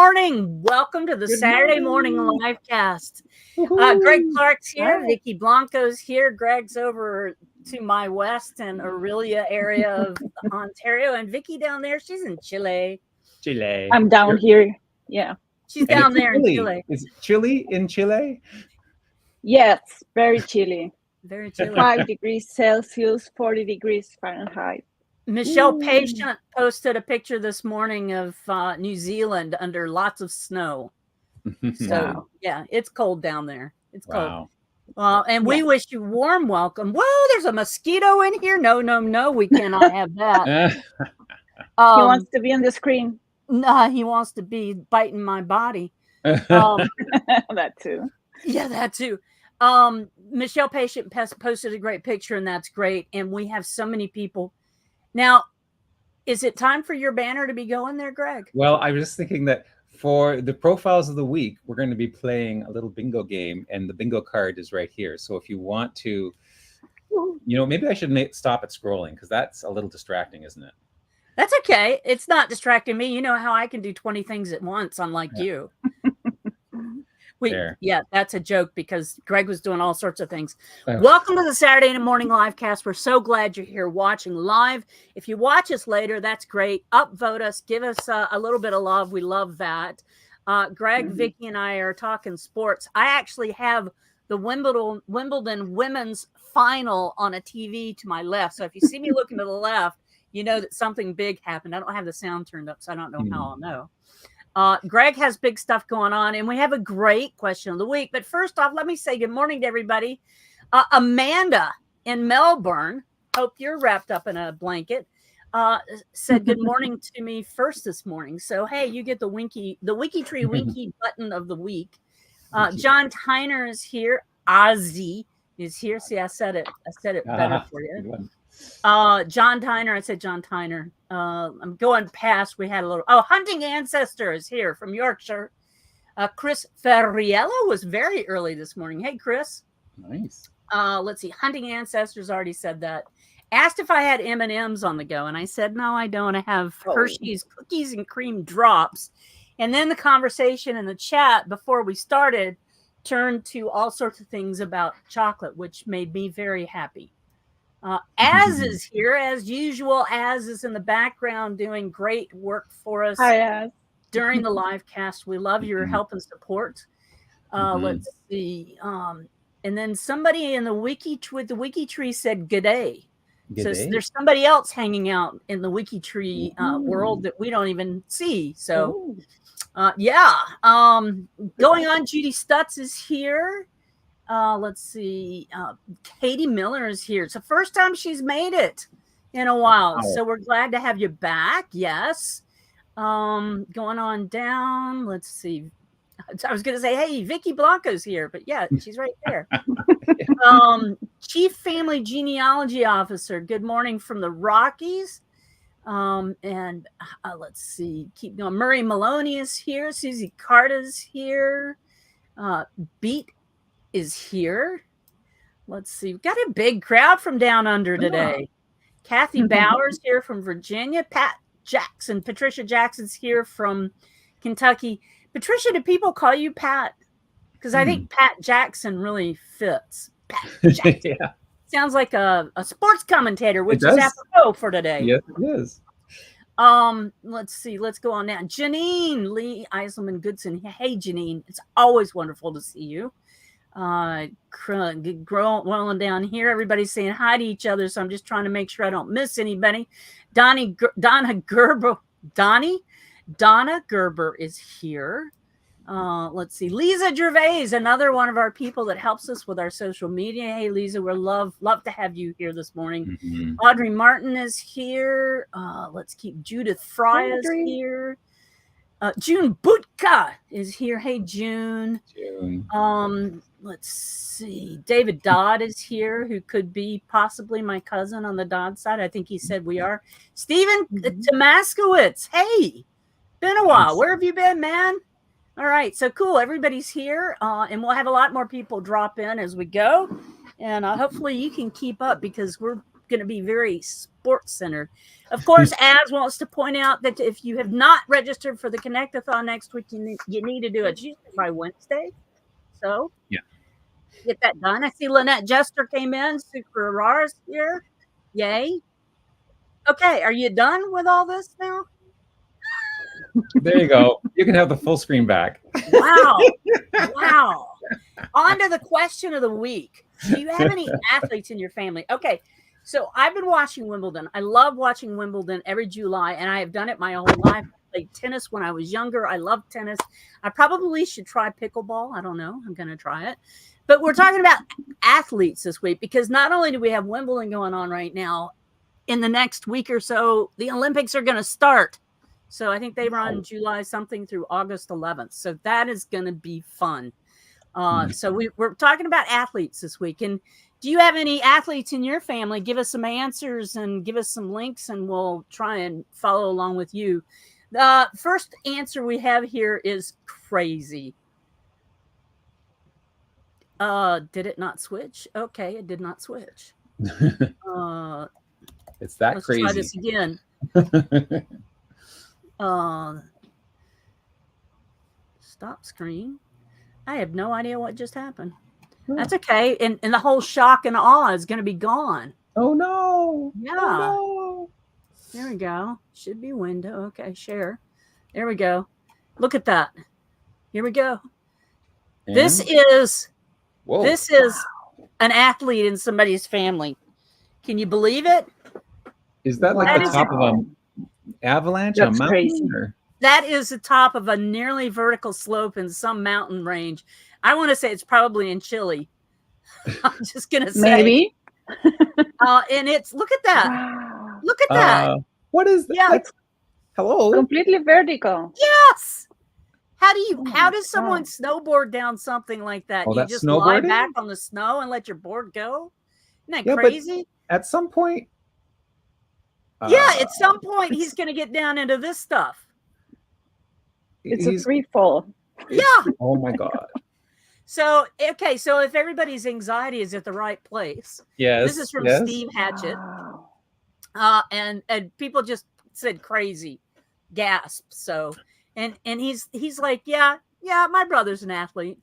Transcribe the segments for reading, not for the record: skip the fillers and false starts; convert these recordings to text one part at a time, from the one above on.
morning. Welcome to the Saturday morning LiveCast. Greg Clark's here. Hi. Vicki Blanco's here. Greg's over to my west in Aurelia area of Ontario. And Vicki down there, she's in Chile. I'm down here. Yeah. She's down there in Chile. Is it chilly in Chile? Yes, very chilly. Very chilly. 5 degrees Celsius, 40 degrees Fahrenheit. Michelle Patient posted a picture this morning of New Zealand under lots of snow. So, yeah, it's cold down there. It's cold. And we wish you warm welcome. Whoa, there's a mosquito in here. No, we cannot have that. He wants to be on the screen. No, he wants to be biting my body. That too. Yeah, that too. Michelle Patient posted a great picture, and that's great. And we have so many people. Now, is it time for your banner to be going there, Greg? Well, I was just thinking that for the profiles of the week, we're going to be playing a little bingo game, and the bingo card is right here. So if you want to, maybe I should stop at scrolling, because that's a little distracting, isn't it? That's okay. It's not distracting me. You know how I can do 20 things at once, unlike you. Yeah, that's a joke because Greg was doing all sorts of things. Welcome to the Saturday morning LiveCast. We're so glad you're here watching live. If you watch us later, that's great. Upvote us. Give us a little bit of love. We love that. Greg, Vicki, and I are talking sports. I actually have the Wimbledon women's final on a TV to my left. So if you see me looking to the left, you know that something big happened. I don't have the sound turned up, so I don't know how I'll know. Greg has big stuff going on, and we have a great question of the week. But first off, let me say good morning to everybody. Amanda in Melbourne, hope you're wrapped up in a blanket, said good morning to me first this morning. So, hey, you get the WikiTree Winky button of the week. John Tyner is here. Ozzy is here. See, I said it better for you. John Tyner. I said John Tyner. I'm going past. We had a little. Hunting Ancestors here from Yorkshire. Chris Ferriello was very early this morning. Hey, Chris. Nice. Let's see. Hunting Ancestors already said that. Asked if I had M&Ms on the go, and I said no, I don't. I have Hershey's cookies and cream drops. And then the conversation in the chat before we started turned to all sorts of things about chocolate, which made me very happy. Az is here as usual. Az is in the background doing great work for us. Hi, Az. During the live cast. We love your help and support. Let's see. And then somebody in the WikiTree said good day. So there's somebody else hanging out in the WikiTree world that we don't even see. So going on. Judy Stutz is here. Let's see. Katie Miller is here. It's the first time she's made it in a while. Wow. So we're glad to have you back. Yes. Going on down. Let's see. I was going to say, hey, Vicki Blanco's here, but yeah, she's right there. Chief Family Genealogy Officer. Good morning from the Rockies. And let's see. Keep going. Murray Maloney is here. Susie Carta's here. Beat is here. Let's see. We've got a big crowd from down under today. Kathy Bowers here from Virginia. Patricia Jackson's here from Kentucky. Patricia, do people call you Pat? Because I think Pat Jackson really fits. Pat Jackson. Yeah. Sounds like a sports commentator, which is apropos for today. Yes, it is. Let's see. Let's go on now. Janine Lee Eiselman Goodson. Hey, Janine. It's always wonderful to see you. Rolling down here, everybody's saying hi to each other, so I'm just trying to make sure I don't miss anybody. Donna Gerber is here. Let's see. Lisa Gervais, another one of our people that helps us with our social media. Hey, Lisa, we're love to have you here this morning. Audrey Martin is here. Let's keep Judith Fry is here. June Butka is here. Hey, June. Let's see. David Dodd is here, who could be possibly my cousin on the Dodd side. I think he said we are. Stephen Tomaskowitz. Hey, been a while. Where have you been, man? All right. So cool. Everybody's here. And we'll have a lot more people drop in as we go. And hopefully you can keep up because we're going to be very sports centered. Of course, Az wants to point out that if you have not registered for the Connect-a-thon next week, you need to do it usually by Wednesday. So yeah, get that done. I see Lynette Jester came in. Super Rars here. Yay. Okay, are you done with all this now? there you go. You can have the full screen back. Wow. Wow. On to the question of the week. Do you have any athletes in your family? Okay, so I've been watching Wimbledon. I love watching Wimbledon every July, and I have done it my whole life. I played tennis when I was younger. I love tennis. I probably should try pickleball. I don't know. I'm going to try it. But we're talking about athletes this week because not only do we have Wimbledon going on right now, in the next week or so, the Olympics are going to start. So I think they run July something through August 11th. So that is going to be fun. So we're talking about athletes this week. And do you have any athletes in your family? Give us some answers and give us some links, and we'll try and follow along with you. The first answer we have here is crazy. Did it not switch? Okay, it did not switch. It's that let's crazy. Try this again. Stop screen. I have no idea what just happened. That's okay. And the whole shock and awe is going to be gone. Oh, no. Yeah. Oh, no. There we go. Should be window. Okay, share. There we go. Look at that. Here we go. And? This is Whoa. This is an athlete in somebody's family. Can you believe it? Is that like the top of an avalanche? That's a mountain? crazy. Or? That is the top of a nearly vertical slope in some mountain range. I want to say it's probably in Chile. I'm just going to say. Maybe. And it's, look at that. Wow. Look at that. What is that? Yeah. Hello? Completely vertical. Yes. How Oh does someone snowboard down something like that? Oh, You that's just lie snowboarding? back on the snow and let your board go? Isn't that Yeah, but crazy? at some point. Yeah, at some point he's going to get down into this stuff. It's a free fall. Yeah. Oh my God. So, okay, so if everybody's anxiety is at the right place. Yes. This is from yes. Steve Hatchett. Wow. And people just said crazy, gasp. So, and he's like, yeah, my brother's an athlete.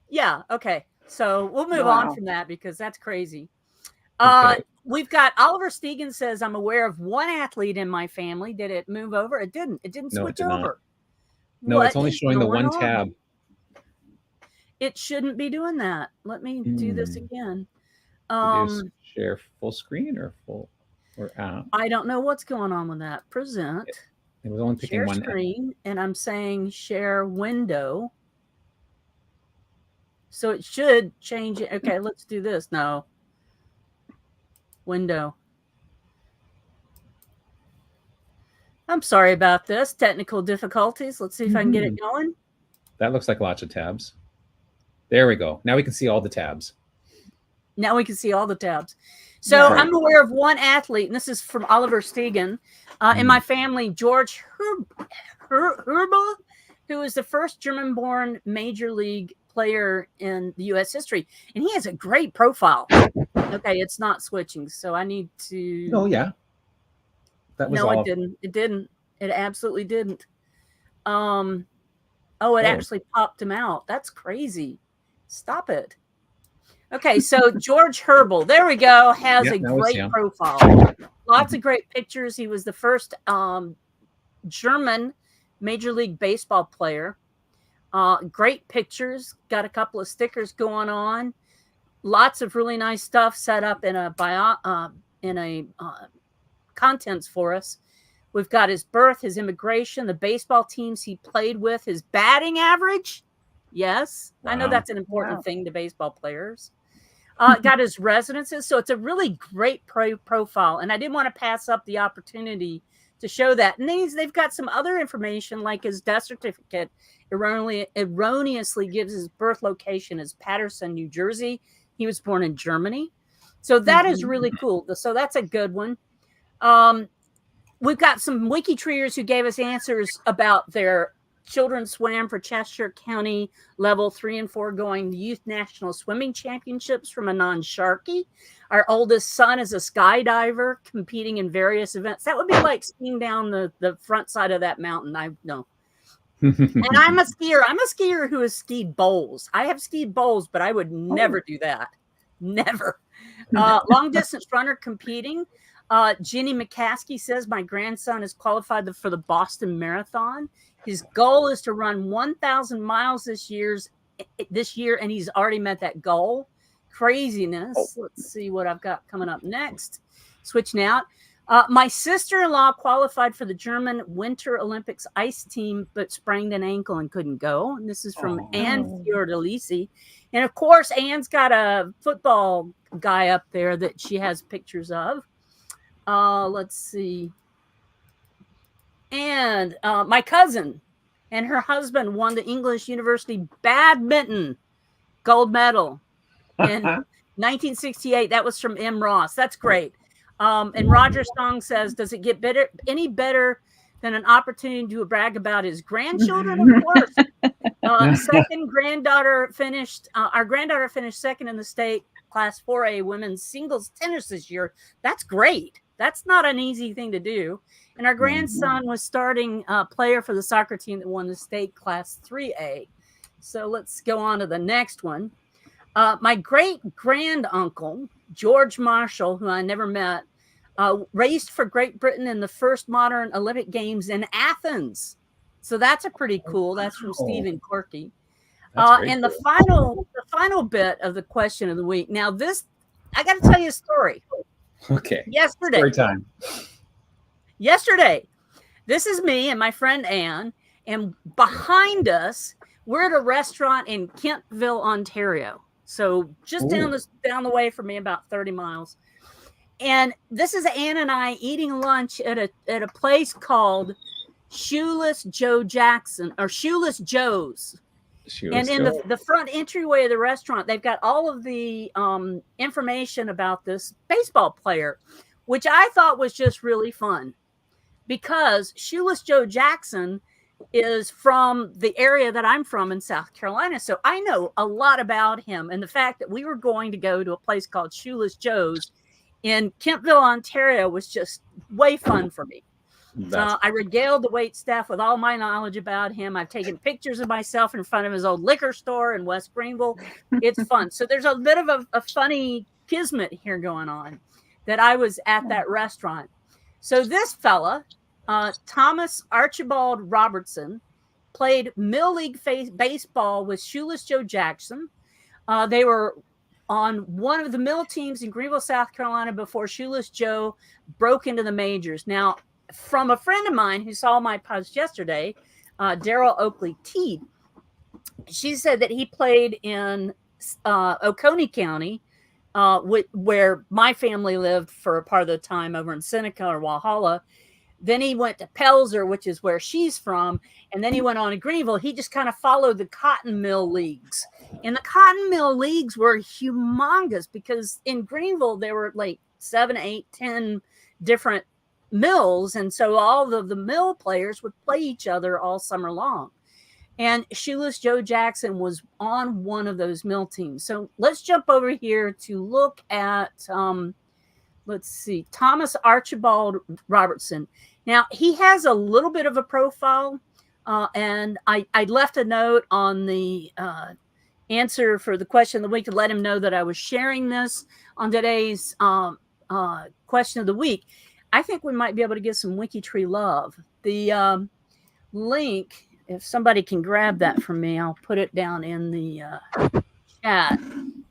Yeah, okay. So we'll move on from that because that's crazy. Okay. We've got Oliver Stegan says, I'm aware of one athlete in my family. Did it move over? It didn't. It didn't No, switch it did not. over. No, What it's only is showing the going one on? tab. It shouldn't be doing that. Let me do this again. Is share full screen or full or app? I don't know what's going on with that. Present. It was only picking Share one. screen, and I'm saying share window. So it should change it. Okay, let's do this. No. Window. I'm sorry about this. Technical difficulties. Let's see if I can get it going. That looks like lots of tabs. There we go. Now we can see all the tabs. Now we can see all the tabs. So I'm aware of one athlete, and this is from Oliver Stegan. In my family, George Herbel, who is the first German-born major league player in the U.S. history. And he has a great profile. Okay, it's not switching, so I need to... Oh, yeah. That was no, all. it didn't. It didn't. It absolutely didn't. It actually popped him out. That's crazy. Stop it. Okay, so George Herbel, there we go, has a great profile. Lots of great pictures. He was the first German Major League Baseball player. Great pictures. Got a couple of stickers going on. Lots of really nice stuff set up in a contents for us. We've got his birth, his immigration, the baseball teams he played with, his batting average. Yes, wow. I know that's an important thing to baseball players. Got his residences. So it's a really great profile. And I didn't want to pass up the opportunity to show that. And then they've got some other information like his death certificate erroneously gives his birth location as Paterson, New Jersey. He was born in Germany. So that is really cool. So that's a good one. We've got some WikiTreeers who gave us answers about their children swam for Cheshire County level 3 and 4 going youth national swimming championships from a non-Sharky. Our oldest son is a skydiver competing in various events. That would be like skiing down the front side of that mountain. I know. And I'm a skier. I'm a skier who has skied bowls. I have skied bowls, but I would never do that. Never. Long distance runner competing. Jenny McCaskey says my grandson is qualified for the Boston Marathon. His goal is to run 1,000 miles this year, and he's already met that goal. Craziness. Let's see what I've got coming up next. Switching out. My sister-in-law qualified for the German Winter Olympics ice team, but sprained an ankle and couldn't go. And this is from Anne Fiordalisi. And of course, Anne's got a football guy up there that she has pictures of. Let's see. And my cousin and her husband won the English University badminton gold medal in 1968. That was from M. Ross. That's great. And Roger Stong says, does it get any better than an opportunity to brag about his grandchildren? Of course. Second granddaughter finished, our granddaughter finished second in the state class 4A women's singles tennis this year. That's great. That's not an easy thing to do. And our grandson was starting player for the soccer team that won the state class 3A. So let's go on to the next one. My great-granduncle, George Marshall, who I never met, raced for Great Britain in the first modern Olympic Games in Athens. So that's a pretty cool. That's from Stephen Corky. And the final bit of the question of the week. Now, this, I got to tell you a story. Okay. Yesterday. Story time. Yesterday. This is me and my friend Anne. And behind us, we're at a restaurant in Kentville, Ontario. So just down the way from me, about 30 miles. And this is Anne and I eating lunch at a place called Shoeless Joe Jackson, or Shoeless Joe's. And in the front entryway of the restaurant, they've got all of the information about this baseball player, which I thought was just really fun, because Shoeless Joe Jackson is from the area that I'm from in South Carolina. So I know a lot about him. And the fact that we were going to go to a place called Shoeless Joe's in Kentville, Ontario was just way fun for me. I regaled the wait staff with all my knowledge about him. I've taken pictures of myself in front of his old liquor store in West Greenville. It's fun. So there's a bit of a funny kismet here going on, that I was at that restaurant. So this fella, Thomas Archibald Robertson, played Mill League baseball with Shoeless Joe Jackson. They were on one of the mill teams in Greenville, South Carolina, before Shoeless Joe broke into the majors. Now, from a friend of mine who saw my post yesterday, Daryl Oakley Teed, she said that he played in Oconee County, where my family lived for a part of the time, over in Seneca or Walhalla. Then he went to Pelzer, which is where she's from. And then he went on to Greenville. He just kind of followed the cotton mill leagues. And the cotton mill leagues were humongous, because in Greenville, there were like 7, 8, 10 different mills. And so all of the mill players would play each other all summer long. And Shoeless Joe Jackson was on one of those mill teams. So let's jump over here to look at, let's see, Thomas Archibald Robertson. Now, he has a little bit of a profile, and I left a note on the answer for the question of the week to let him know that I was sharing this on today's question of the week. I think we might be able to get some WikiTree love. The link, if somebody can grab that from me, I'll put it down in the chat.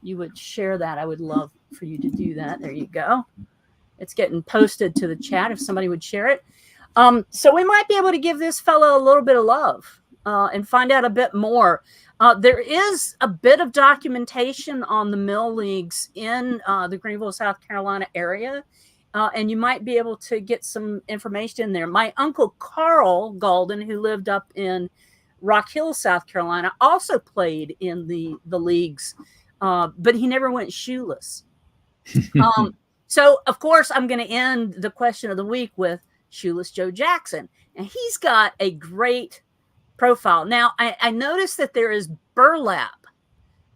You would share that. I would love for you to do that. There you go. It's getting posted to the chat if somebody would share it. So we might be able to give this fellow a little bit of love and find out a bit more. There is a bit of documentation on the mill leagues in the Greenville, South Carolina area. And you might be able to get some information in there. My uncle Carl Golden, who lived up in Rock Hill, South Carolina, also played in the leagues, but he never went shoeless. So, of course, I'm going to end the question of the week with Shoeless Joe Jackson. And he's got a great profile. Now, I noticed that there is burlap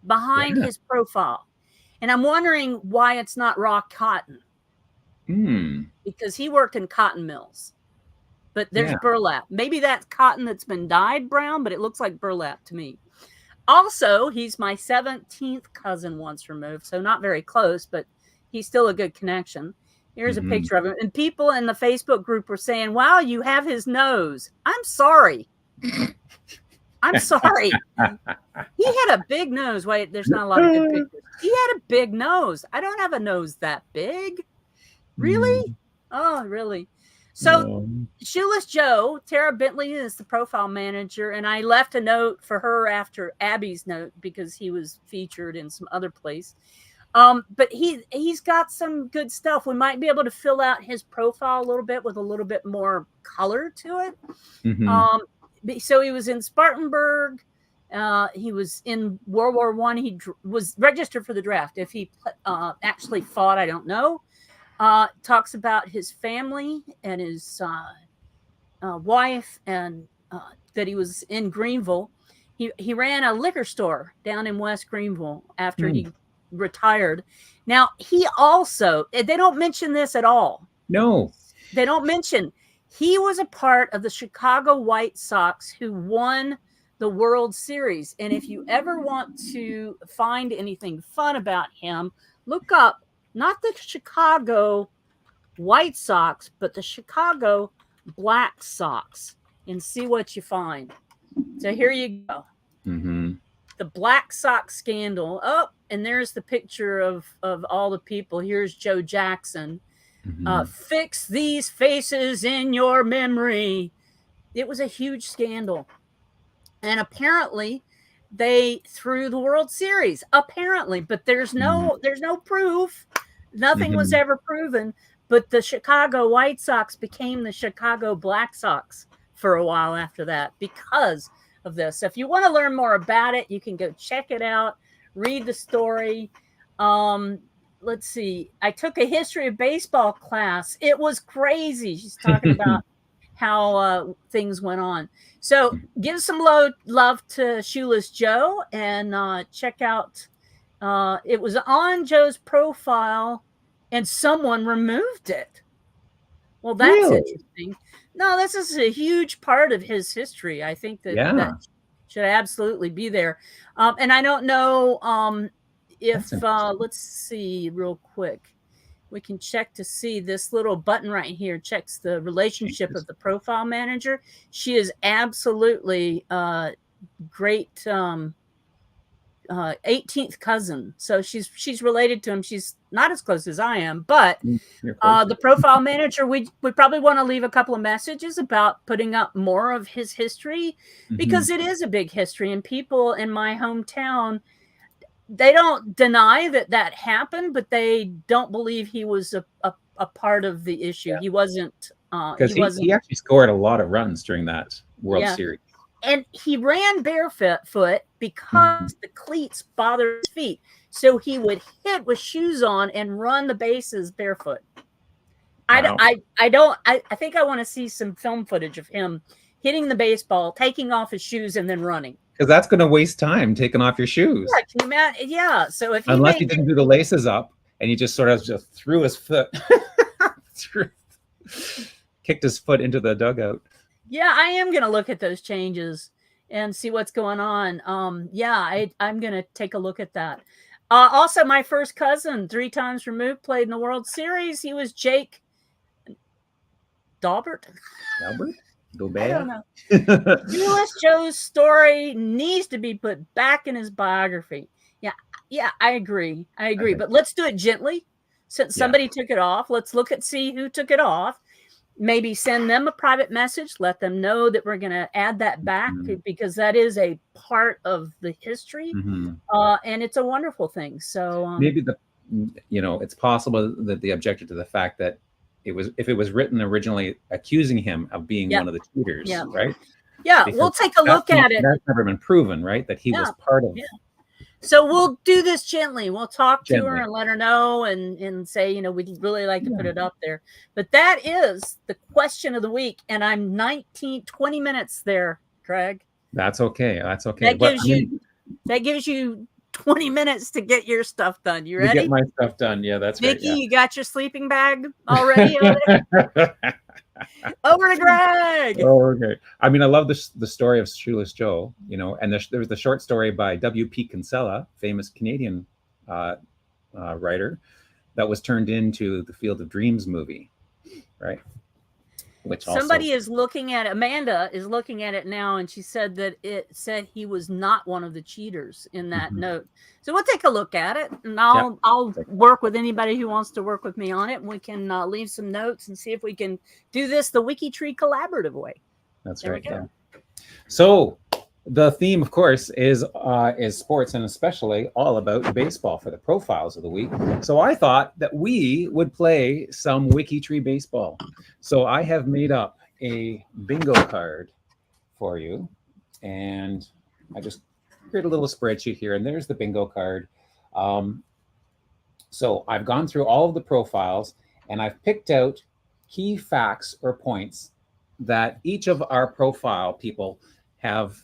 behind his profile, and I'm wondering why it's not raw cotton. Because he worked in cotton mills, but there's burlap. Maybe that's cotton that's been dyed brown, but it looks like burlap to me. Also, he's my 17th cousin once removed, so not very close, but he's still a good connection. Here's a picture of him. And people in the Facebook group were saying, wow, you have his nose. I'm sorry. I'm sorry. He had a big nose. Wait, there's not a lot of good pictures. He had a big nose. I don't have a nose that big. Really? Oh, really? So Shoeless Joe, Tara Bentley is the profile manager, and I left a note for her after Abby's note because he was featured in some other place. But he's got some good stuff. We might be able to fill out his profile a little bit with a little bit more color to it. So he was in Spartanburg. He was in World War I. He was registered for the draft. If he actually fought, I don't know. Talks about his family and his wife, and that he was in Greenville. He ran a liquor store down in West Greenville after he retired. Now, he also, they don't mention this at all. No. They don't mention he was a part of the Chicago White Sox who won the World Series. And if you ever want to find anything fun about him, look up not the Chicago White Sox, but the Chicago Black Sox and see what you find. So here you go. The Black Sox scandal. Oh, and there's the picture of all the people. Here's Joe Jackson. Fix these faces in your memory. It was a huge scandal. And apparently they threw the World Series. Apparently, but there's no proof. Nothing was ever proven. But the Chicago White Sox became the Chicago Black Sox for a while after that because of this. So if you want to learn more about it, you can go check it out, read the story. Let's see. I took a history of baseball class. It was crazy. She's talking about how things went on. So give some love to Shoeless Joe and check out. It was on Joe's profile and someone removed it. Well, that's interesting. No, this is a huge part of his history. I think that should absolutely be there. And I don't know if, let's see real quick. We can check to see this little button right here checks the relationship of the profile manager. She is absolutely great 18th cousin. So she's related to him. She's not as close as I am, but the profile manager, we probably want to leave a couple of messages about putting up more of his history because it is a big history, and people in my hometown, they don't deny that happened, but they don't believe he was a part of the issue. He wasn't because he actually scored a lot of runs during that World Series. And he ran barefoot because the cleats bothered his feet. So he would hit with shoes on and run the bases barefoot. Wow. I think I want to see some film footage of him hitting the baseball, taking off his shoes, and then running. Because that's going to waste time taking off your shoes. Yeah, can you imagine? Yeah. So if unless he didn't do the laces up and he just sort of just threw his foot, kicked his foot into the dugout. Yeah, I am going to look at those changes and see what's going on. I'm going to take a look at that. Also, my first cousin, 3 times removed, played in the World Series. He was Jake Daubert. I don't know. Shoeless Joe's story needs to be put back in his biography. Yeah, I agree. Okay. But let's do it gently. Since somebody took it off, let's see who took it off. Maybe send them a private message. Let them know that we're going to add that back because that is a part of the history, and it's a wonderful thing. So maybe it's possible that they objected to the fact that if it was written originally accusing him of being one of the cheaters, right? Yeah, because we'll take a look at it. That's never been proven, right? That he was part of. Yeah. So we'll do this gently. We'll talk to her and let her know and say, we'd really like to put it up there. But that is the question of the week. And I'm 20 minutes there, Craig. That's okay. That's okay. That gives you 20 minutes to get your stuff done. You to ready? get my stuff done. Yeah, that's Vicki, right. you got your sleeping bag already? Over to Greg. Oh, okay. I mean, I love the story of Shoeless Joe, you know, and there was the short story by W.P. Kinsella, famous Canadian writer, that was turned into the Field of Dreams movie, right? Which somebody is looking at Amanda is looking at it now, and she said that it said he was not one of the cheaters in that note. So we'll take a look at it, and I'll work with anybody who wants to work with me on it, and we can leave some notes and see if we can do this the WikiTree collaborative way. That's right. Yeah. So the theme, of course, is sports, and especially all about baseball for the profiles of the week. So I thought that we would play some WikiTree baseball. So I have made up a bingo card for you, and I just create a little spreadsheet here, and there's the bingo card. So I've gone through all of the profiles, and I've picked out key facts or points that each of our profile people have.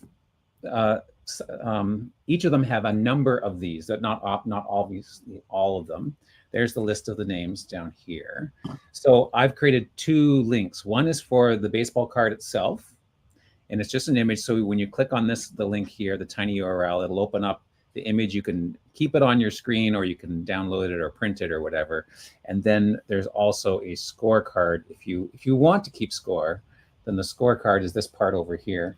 Each of them have a number of these, that not obviously all of them. There's the list of the names down here. So I've created two links. One is for the baseball card itself, and it's just an image. So when you click on the link here, the tiny URL, it'll open up the image. You can keep it on your screen, or you can download it or print it or whatever. And then there's also a scorecard. If you want to keep score, then the scorecard is this part over here.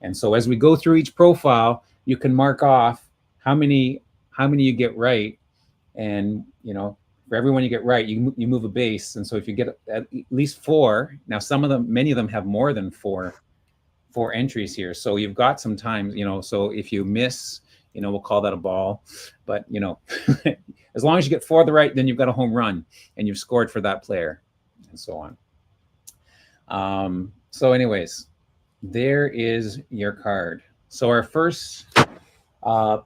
And so as we go through each profile, you can mark off how many you get right, and for every one you get right, you move a base. And so if you get at least 4, now many of them have more than four entries here. So you've got some time, so if you miss, we'll call that a ball. But as long as you get 4 right, then you've got a home run and you've scored for that player, and so on. So anyways, there is your card. So our first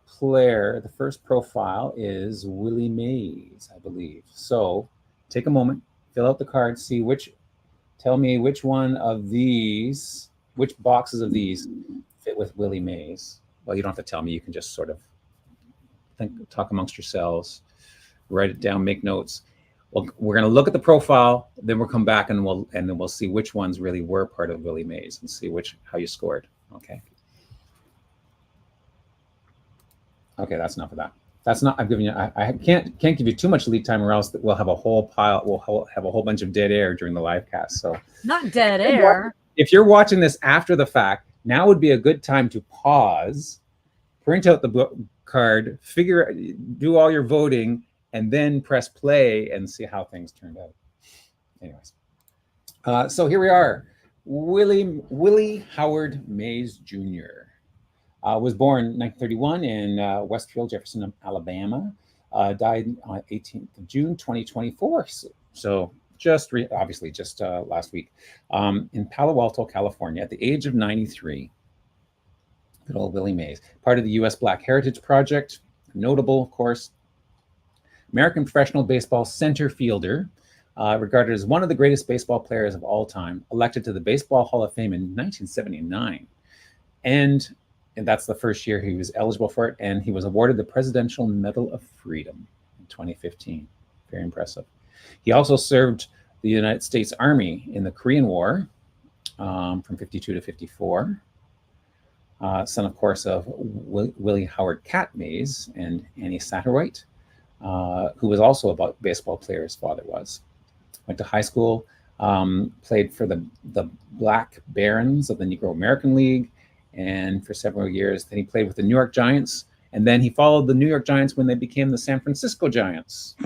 player, the first profile is Willie Mays, I believe. So take a moment, fill out the card, tell me which one of these, which boxes of these fit with Willie Mays. Well, you don't have to tell me. You can just sort of talk amongst yourselves, write it down, make notes. Well, we're going to look at the profile, then we'll come back and we'll see which ones really were part of Willie Mays and see how you scored. Okay. Okay, that's enough of that. That's not. I'm giving you. I can't give you too much lead time, or else we'll have a whole pile. We'll have a whole bunch of dead air during the live cast. So not dead air. If you're watching this after the fact, now would be a good time to pause, print out the card, do all your voting, and then press play and see how things turned out. Anyways, so here we are. Willie Howard Mays Jr. Was born 1931 in Westfield, Jefferson, Alabama. Died on 18th of June, 2024. So just last week, in Palo Alto, California, at the age of 93. Good old Willie Mays. Part of the U.S. Black Heritage Project. Notable, of course. American professional baseball center fielder, regarded as one of the greatest baseball players of all time, elected to the Baseball Hall of Fame in 1979. And that's the first year he was eligible for it. And he was awarded the Presidential Medal of Freedom in 2015. Very impressive. He also served the United States Army in the Korean War from 52 to 54. Son, of course, of Willie Howard Cat Mays and Annie Satterwhite, who was also a baseball player, his father was. Went to high school, played for the Black Barons of the Negro American League, and for several years. Then he played with the New York Giants, and then he followed the New York Giants when they became the San Francisco Giants.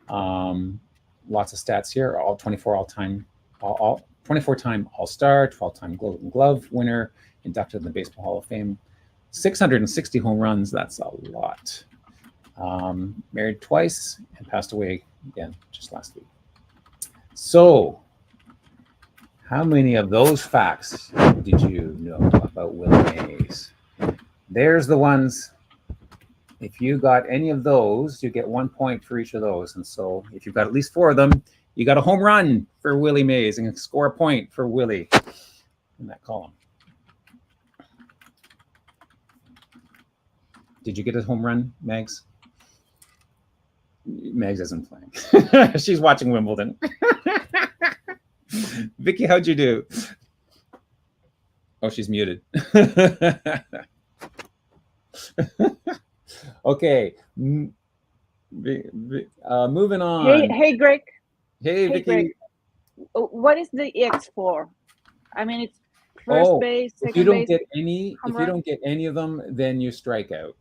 Lots of stats here. All 24-time All-Star, 12-time Golden Glove winner, inducted in the Baseball Hall of Fame. 660 home runs. That's a lot. Married twice and passed away again just last week. So, how many of those facts did you know about Willie Mays? There's the ones. If you got any of those, you get 1 point for each of those. And so if you've got at least 4 of them, you got a home run for Willie Mays and score a point for Willie in that column. Did you get a home run, Megs? Megs isn't playing. She's watching Wimbledon. Vicki, how'd you do? Oh, she's muted. Okay. Moving on. Hey, Greg. Hey, Vicki. Greg. What is the X for? I mean, it's first base, second base. If you don't get any of them, then you strike out.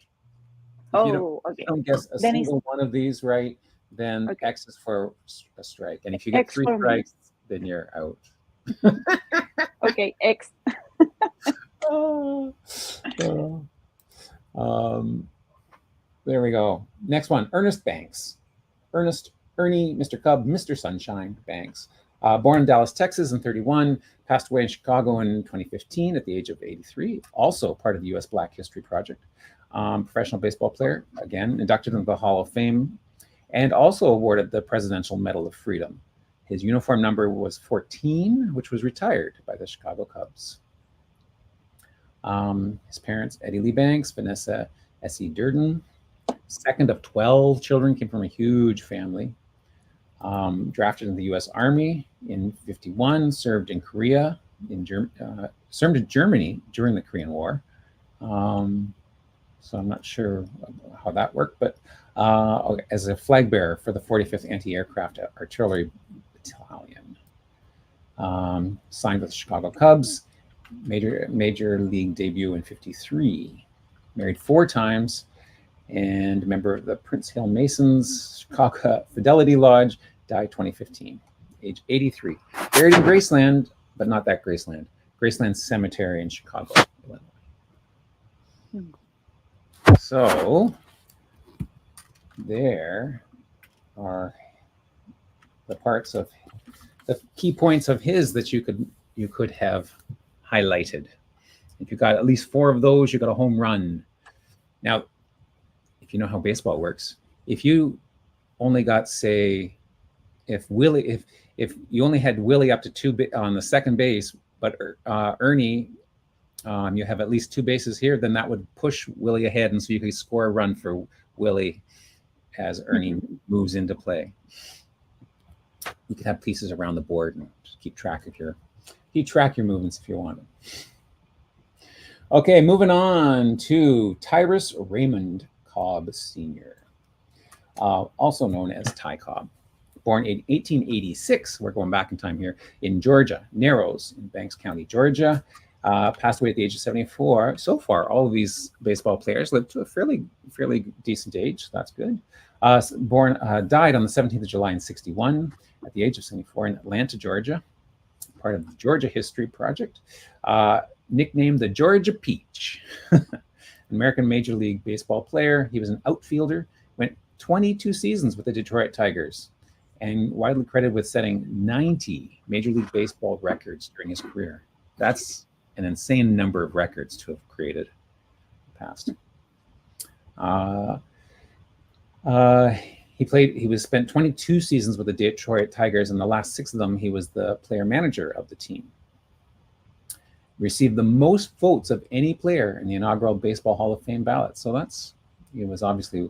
If you don't guess a single one of these right, then X is for a strike. And if you get X 3 strikes, then you're out. Okay, X. There we go. Next one, Ernest Banks. Ernest, Ernie, Mr. Cub, Mr. Sunshine Banks. Born in Dallas, Texas in 1931, passed away in Chicago in 2015 at the age of 83. Also part of the U.S. Black History Project. Professional baseball player, again, inducted into the Hall of Fame, and also awarded the Presidential Medal of Freedom. His uniform number was 14, which was retired by the Chicago Cubs. His parents, Eddie Lee Banks, Vanessa S.E. Durden, second of 12 children, came from a huge family. Drafted in the U.S. Army in 1951, served in Korea, served in Germany during the Korean War. So I'm not sure how that worked, but as a flag bearer for the 45th Anti-Aircraft Artillery Battalion. Signed with the Chicago Cubs, major league debut in 1953. Married 4 times, and a member of the Prince Hill Masons, Chicago Fidelity Lodge, died 2015, age 83. Buried in Graceland, but not that Graceland. Graceland Cemetery in Chicago, Illinois. So there are the parts of the key points of his that you could have highlighted. If you got at least 4 of those, you got a home run. Now, if you know how baseball works, if you only got, say, if you only had Willie up to 2 on the second base, but Ernie, you have at least 2 bases here, then that would push Willie ahead, and so you could score a run for Willie as Ernie moves into play. You could have pieces around the board and just keep track your movements if you want. Okay, moving on to Tyrus Raymond Cobb Sr., also known as Ty Cobb. Born in 1886, we're going back in time here, in Georgia, Narrows, in Banks County, Georgia. Passed away at the age of 74. So far, all of these baseball players lived to a fairly decent age. So that's good. Died on the 17th of July in 1961 at the age of 74 in Atlanta, Georgia, part of the Georgia History Project. Nicknamed the Georgia Peach. American Major League Baseball player. He was an outfielder, went 22 seasons with the Detroit Tigers, and widely credited with setting 90 Major League Baseball records during his career. That's an insane number of records to have created in the past. He spent 22 seasons with the Detroit Tigers, and the last 6 of them, he was the player manager of the team. Received the most votes of any player in the inaugural Baseball Hall of Fame ballot. So he was obviously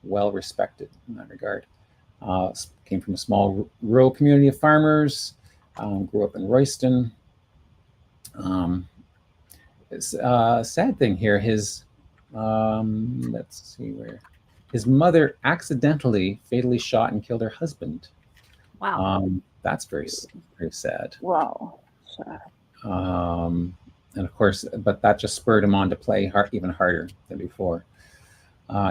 well respected in that regard. Came from a small rural community of farmers, grew up in Royston. It's a sad thing here. His his mother accidentally fatally shot and killed her husband. Wow. That's very sad. Wow. Sad. And of course, but that just spurred him on to play even harder than before.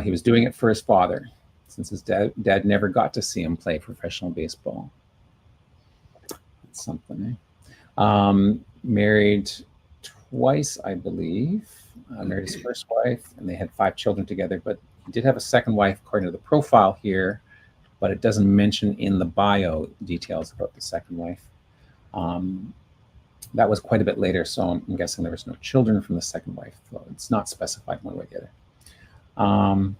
He was doing it for his father, since his dad never got to see him play professional baseball. That's something, eh? Married twice, I believe. Married his first wife, and they had 5 children together, but he did have a second wife according to the profile here, but it doesn't mention in the bio details about the second wife. That was quite a bit later, so I'm guessing there was no children from the second wife. Well, it's not specified one way or the other.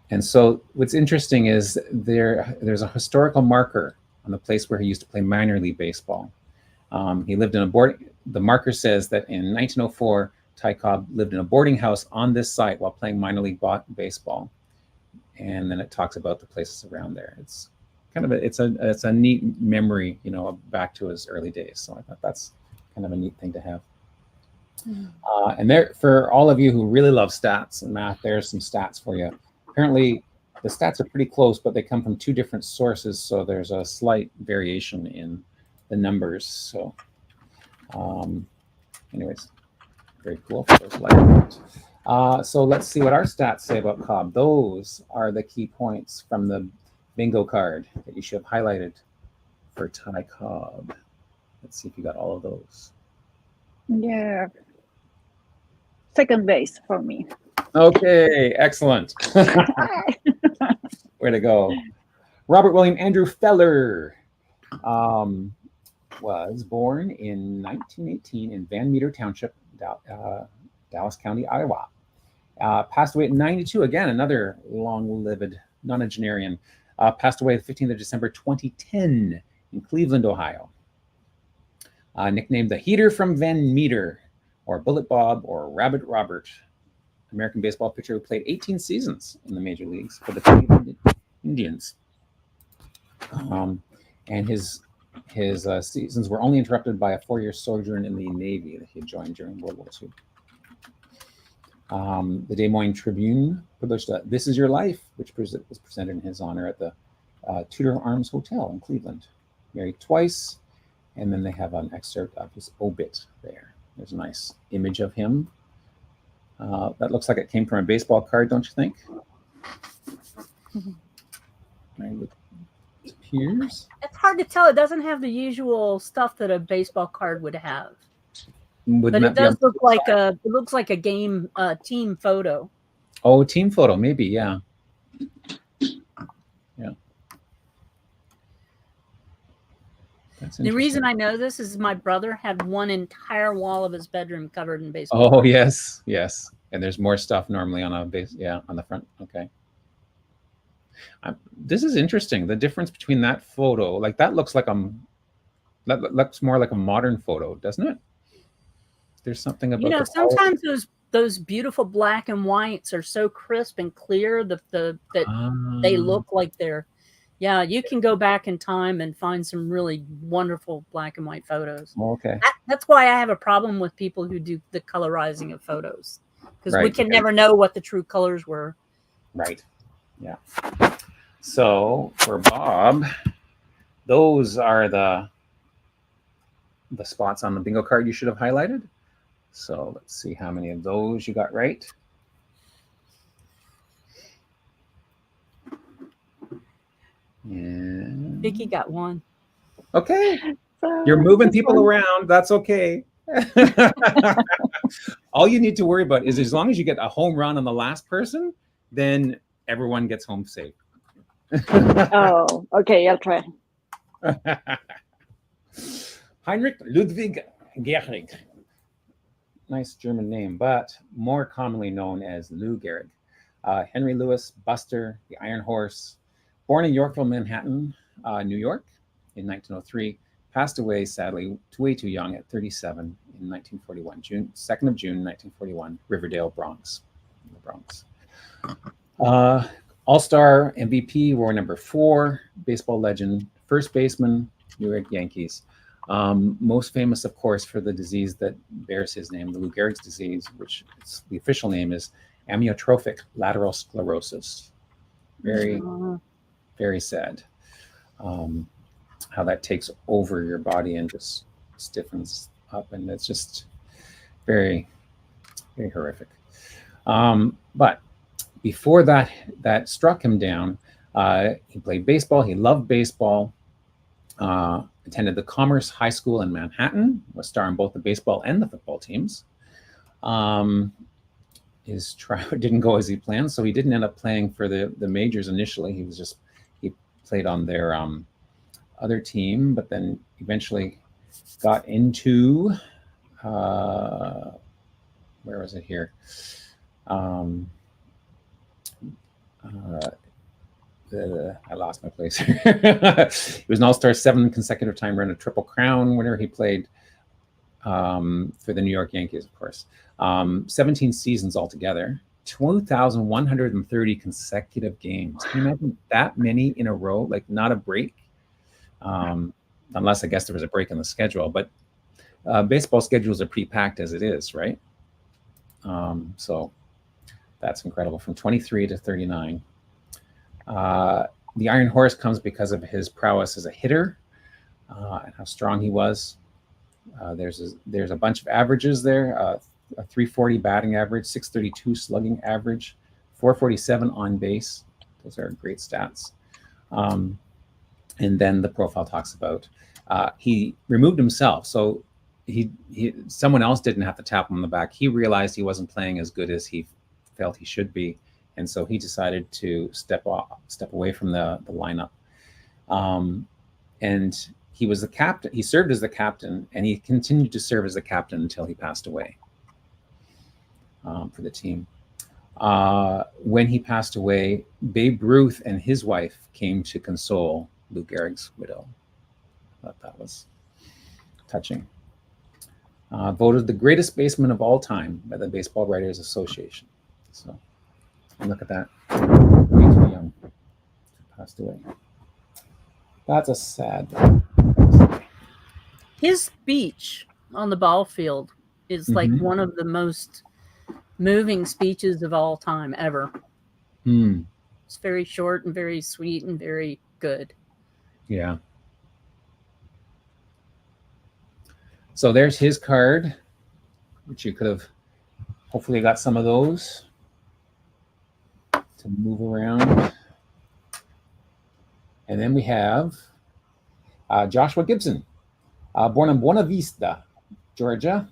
And so what's interesting is there's a historical marker on the place where he used to play minor league baseball. He lived in the marker says that in 1904, Ty Cobb lived in a boarding house on this site while playing minor league baseball. And then it talks about the places around there. It's kind of it's a neat memory, you know, back to his early days. So I thought that's kind of a neat thing to have. And there, for all of you who really love stats and math, there's some stats for you. Apparently, the stats are pretty close, but they come from two different sources, so there's a slight variation in the numbers. So, anyways, very cool. So let's see what our stats say about Cobb. Those are the key points from the bingo card that you should have highlighted for Ty Cobb. Let's see if you got all of those. Yeah. Second base for me. Okay, excellent. Way to go. Robert William Andrew Feller was born in 1918 in Van Meter Township, Dallas County, Iowa. Passed away at 92, again, another long-lived nonagenarian. Passed away the 15th of December, 2010 in Cleveland, Ohio. Nicknamed the Heater from Van Meter, or Bullet Bob, or Rabbit Robert. American baseball pitcher who played 18 seasons in the major leagues for the Cleveland Indians. And his seasons were only interrupted by a 4-year sojourn in the Navy that he had joined during World War II. The Des Moines Tribune published This Is Your Life, which was presented in his honor at the Tudor Arms Hotel in Cleveland. Married twice, and then they have an excerpt of his obit there. There's a nice image of him. That looks like it came from a baseball card, don't you think? It appears. It's hard to tell. It doesn't have the usual stuff that a baseball card would have. But it does look like it looks like a game team photo. Oh, team photo, maybe, yeah. Yeah. The reason I know this is my brother had one entire wall of his bedroom covered in baseball. Oh, yes, yes. And there's more stuff normally on a base, yeah, on the front. Okay. This is interesting. The difference between that photo, like that looks like that looks more like a modern photo, doesn't it? There's something about, you know, sometimes those beautiful black and whites are so crisp and clear that they look like they're, yeah, you can go back in time and find some really wonderful black and white photos. Okay. That's why I have a problem with people who do the colorizing of photos, because we can never know what the true colors were. Right. Yeah. So for Bob, those are the spots on the bingo card you should have highlighted. So let's see how many of those you got right. And Vicki got one. Okay. You're moving people around. That's okay. All you need to worry about is as long as you get a home run on the last person, then everyone gets home safe. Oh, okay. I'll try. Heinrich Ludwig Gehrig. Nice German name, but more commonly known as Lou Gehrig. Henry Louis Buster, the Iron Horse, born in Yorkville, Manhattan, New York in 1903, passed away, sadly, way too young at 37 in 1941, 2nd of June, 1941, Riverdale, Bronx. The Bronx. All-Star MVP, war number 4, baseball legend, first baseman, New York Yankees. Most famous, of course, for the disease that bears his name, the Lou Gehrig's disease, which the official name is amyotrophic lateral sclerosis. Very, very sad. How that takes over your body and just stiffens up, and it's just very, very horrific. But before that struck him down, he played baseball. He loved baseball. Attended the Commerce High School in Manhattan, was star in both the baseball and the football teams. His trial didn't go as he planned, so he didn't end up playing for the majors initially. He played on their other team, but then eventually got into where was it here? I lost my place. He was an all-star 7 consecutive time, ran a Triple Crown winner. He played for the New York Yankees, of course. 17 seasons altogether, 2,130 consecutive games. Can you imagine that many in a row, like not a break? Unless I guess there was a break in the schedule, but baseball schedules are pre-packed as it is, right? So that's incredible. From 23 to 39. The Iron Horse comes because of his prowess as a hitter and how strong he was. There's a bunch of averages there. A 340 batting average, 632 slugging average, 447 on base. Those are great stats. And then the profile talks about he removed himself. So someone else didn't have to tap him on the back. He realized he wasn't playing as good as he felt he should be. And so he decided to step away from the lineup. And he was the captain. He served as the captain, and he continued to serve as the captain until he passed away for the team. When he passed away, Babe Ruth and his wife came to console Lou Gehrig's widow. I thought that was touching. Voted the greatest baseman of all time by the Baseball Writers Association. So look at that. Way too young. Passed away. That's a sad thing. His speech on the ball field is like one of the most moving speeches of all time ever. It's very short and very sweet and very good. Yeah. So there's his card, which you could have hopefully got some of those to move around. And then we have Joshua Gibson, born in Buena Vista, Georgia,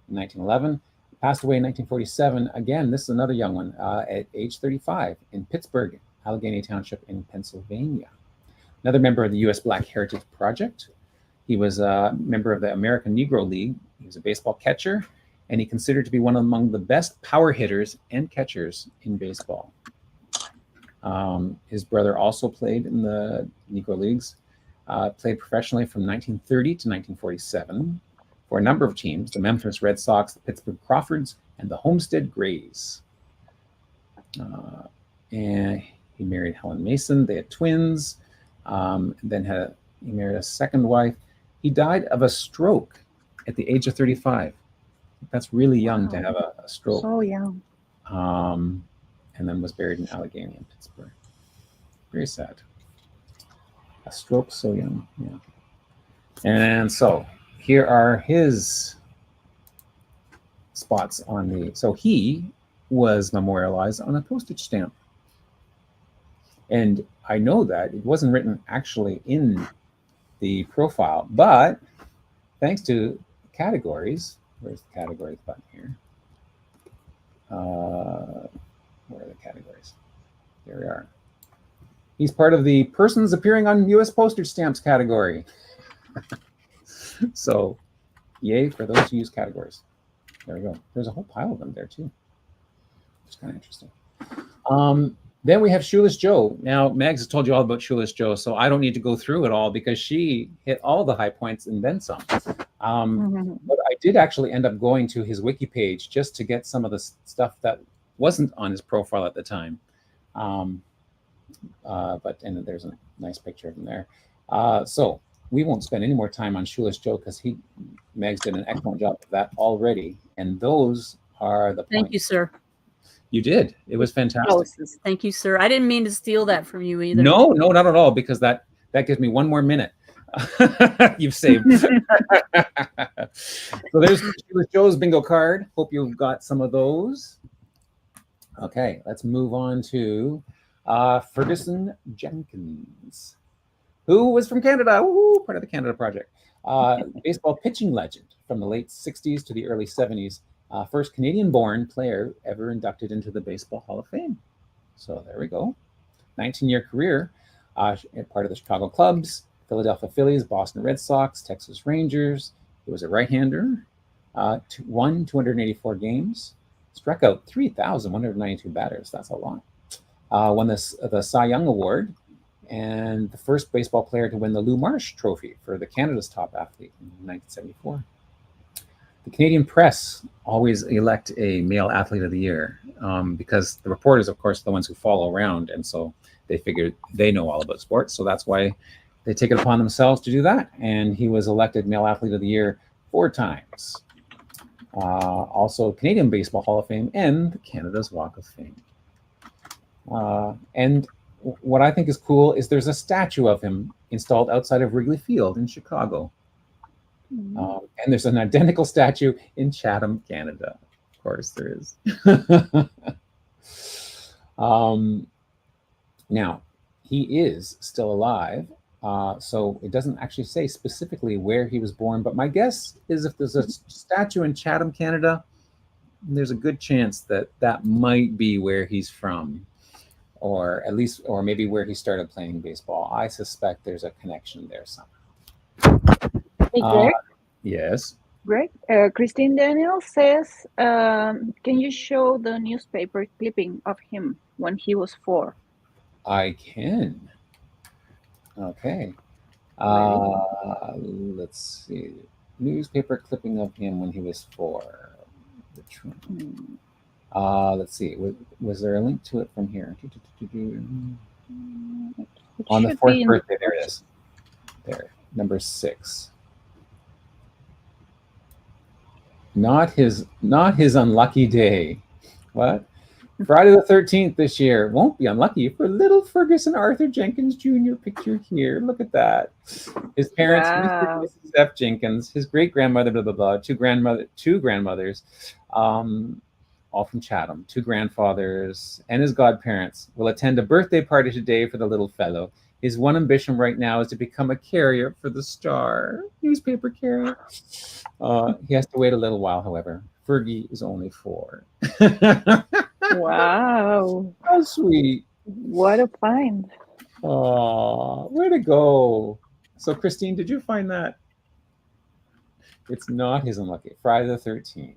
in 1911. Passed away in 1947. Again, this is another young one at age 35 in Pittsburgh, Allegheny Township in Pennsylvania. Another member of the U.S. Black Heritage Project. He was a member of the American Negro League. He was a baseball catcher, and he considered to be one among the best power hitters and catchers in baseball. His brother also played in the Negro Leagues, played professionally from 1930 to 1947 for a number of teams, the Memphis Red Sox, the Pittsburgh Crawfords, and the Homestead Grays. And he married Helen Mason. They had twins. Then he married a second wife. He died of a stroke at the age of 35. That's really young to have a stroke. So young. And then was buried in Allegheny in Pittsburgh. Very sad. A stroke so young. Yeah. And so here are his spots on the. So he was memorialized on a postage stamp. And I know that it wasn't written actually in the profile, but thanks to categories, where's the categories button here? Where are the categories? There we are. He's part of the persons appearing on U.S. postage stamps category. So, yay for those who use categories. There we go. There's a whole pile of them there too. It's kind of interesting. Then we have Shoeless Joe. Now, Megs has told you all about Shoeless Joe, so I don't need to go through it all because she hit all the high points and then some. But I did actually end up going to his wiki page just to get some of the stuff that wasn't on his profile at the time. And there's a nice picture of him there. So we won't spend any more time on Shoeless Joe because Megs did an excellent job of that already. And those are the points. Thank you, sir. You did. It was fantastic. Thank you, sir. I didn't mean to steal that from you either. No, not at all, because that gives me one more minute. You've saved. So there's Joe's bingo card. Hope you've got some of those. Okay, let's move on to Ferguson Jenkins, who was from Canada. Woo, part of the Canada Project. Baseball pitching legend from the late 60s to the early 70s. First Canadian-born player ever inducted into the Baseball Hall of Fame. So there we go. 19-year career, part of the Chicago Cubs, Philadelphia Phillies, Boston Red Sox, Texas Rangers. He was a right-hander, won 284 games, struck out 3,192 batters. That's a lot. Won the Cy Young Award, and the first baseball player to win the Lou Marsh Trophy for the Canada's top athlete in 1974. the Canadian press always elect a male athlete of the year because the reporters, of course, are the ones who follow around. And so they figured they know all about sports. So that's why they take it upon themselves to do that. And he was elected male athlete of the year 4 times. Also Canadian Baseball Hall of Fame and Canada's Walk of Fame. And what I think is cool is there's a statue of him installed outside of Wrigley Field in Chicago. And there's an identical statue in Chatham, Canada. Of course there is. Now, he is still alive. So it doesn't actually say specifically where he was born, but my guess is if there's a statue in Chatham, Canada, there's a good chance that that might be where he's from, or at least, or maybe where he started playing baseball. I suspect there's a connection there somehow. Hey, Greg? Yes. Greg, Christine Daniel says, can you show the newspaper clipping of him when he was 4? I can. Okay. Let's see. Newspaper clipping of him when he was 4. Let's see. Was there a link to it from here? On the 4th birthday, there it is. There, number 6. Not his unlucky day. What? Friday the 13th this year won't be unlucky for little Ferguson Arthur Jenkins Jr. picture here. Look at that. His parents, Mr. and Mrs. F. Jenkins, his great-grandmother, blah, blah, blah, two grandmothers, all from Chatham, 2 grandfathers, and his godparents will attend a birthday party today for the little fellow. His one ambition right now is to become a carrier for the Star, newspaper carrier. He has to wait a little while, however. Fergie is only 4. Wow. How sweet. What a find. Oh, way to go. So, Christine, did you find that? It's not his unlucky. Friday the 13th.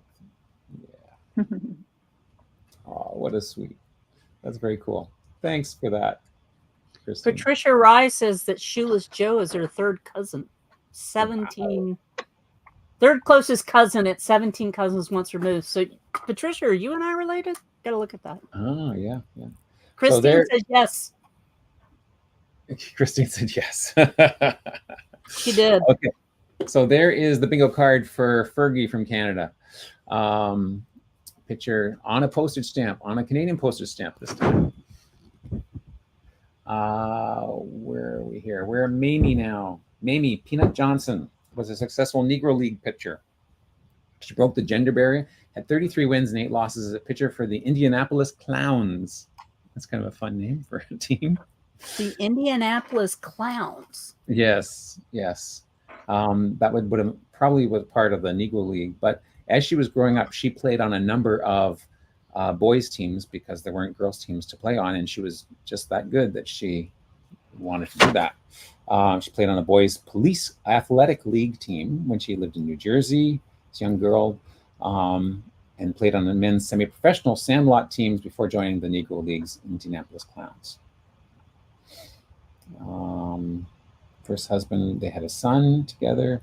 Yeah. Oh, what a sweet. That's very cool. Thanks for that, Christine. Patricia Rye says that Shoeless Joe is her 3rd cousin. 17. Wow. 3rd closest cousin at 17 cousins once removed. So, Patricia, are you and I related? Got to look at that. Oh, yeah, yeah. Christine says yes. Christine said yes. She did. Okay. So there is the bingo card for Fergie from Canada. Picture on a postage stamp, on a Canadian postage stamp this time. Where are we here? We're Mamie now. Mamie Peanut Johnson was a successful Negro League pitcher. She broke the gender barrier, had 33 wins and 8 losses as a pitcher for the Indianapolis Clowns. That's kind of a fun name for a team. The Indianapolis Clowns. Yes, yes. That would have probably was part of the Negro League. But as she was growing up, she played on a number of boys' teams because there weren't girls' teams to play on. And she was just that good that she wanted to do that. She played on a boys' police athletic league team when she lived in New Jersey. As a young girl, and played on the men's semi-professional Sandlot teams before joining the Negro League's Indianapolis Clowns. First husband, they had a son together.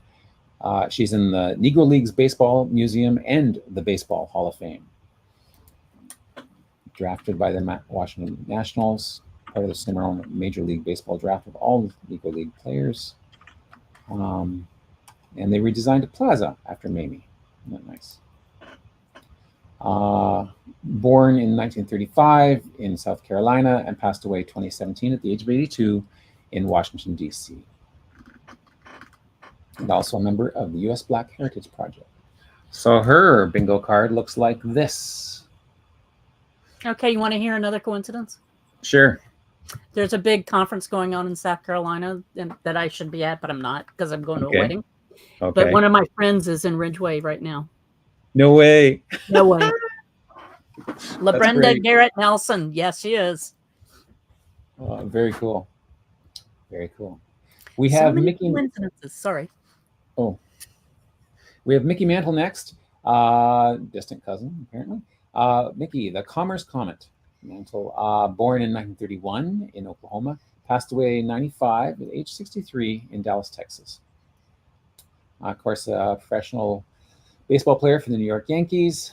She's in the Negro League's Baseball Museum and the Baseball Hall of Fame. Drafted by the Washington Nationals, part of the Cimarron Major League Baseball draft of all Negro League players. And they redesigned a plaza after Mamie. Isn't that nice? Born in 1935 in South Carolina and passed away 2017 at the age of 82 in Washington, D.C. And also a member of the U.S. Black Heritage Project. So her bingo card looks like this. Okay, you want to hear another coincidence? Sure. There's a big conference going on in South Carolina that I should be at, but I'm not because I'm going to a wedding. Okay. But one of my friends is in Ridgeway right now. No way. No way. LaBrenda Garrett Nelson. Yes, she is. Very cool. Very cool. We have Mickey. Coincidences. Sorry. Oh. We have Mickey Mantle next. Distant cousin, apparently. Mickey, the Commerce Comet. Mantle, born in 1931 in Oklahoma, passed away in 95 at age 63 in Dallas, Texas. Of course, a professional Baseball player for the New York Yankees,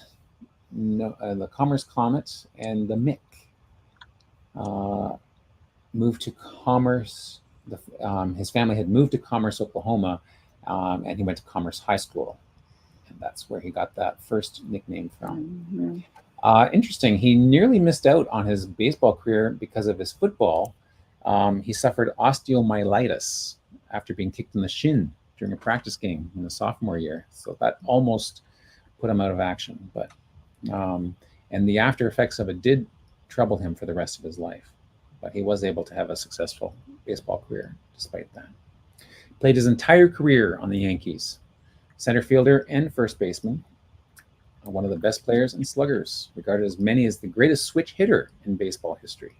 the Commerce Comet, and the Mick. Moved to Commerce. His family had moved to Commerce, Oklahoma, and he went to Commerce High School. And that's where he got that first nickname from. Interesting. He nearly missed out on his baseball career because of his football. He suffered osteomyelitis after being kicked in the shin during a practice game in the sophomore year. So that almost put him out of action. But and the after effects of it did trouble him for the rest of his life. But he was able to have a successful baseball career despite that. Played his entire career on the Yankees. Center fielder and first baseman. One of the best players and sluggers, regarded as many as the greatest switch hitter in baseball history.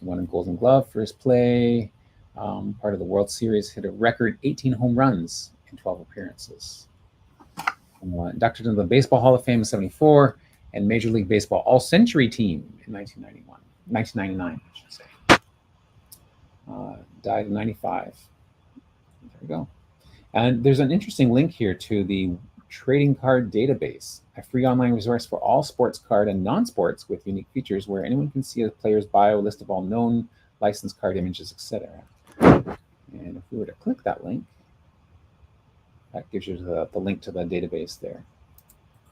Won a Golden Glove for his play. Part of the World Series, hit a record 18 home runs in 12 appearances. Inducted into the Baseball Hall of Fame in 1974 and Major League Baseball All-Century Team in 1999, I should say. Died in 1995. There we go. And there's an interesting link here to the Trading Card Database, a free online resource for all sports card and non-sports with unique features where anyone can see a player's bio, list of all known licensed card images, etc. And if we were to click that link, that gives you the link to the database there.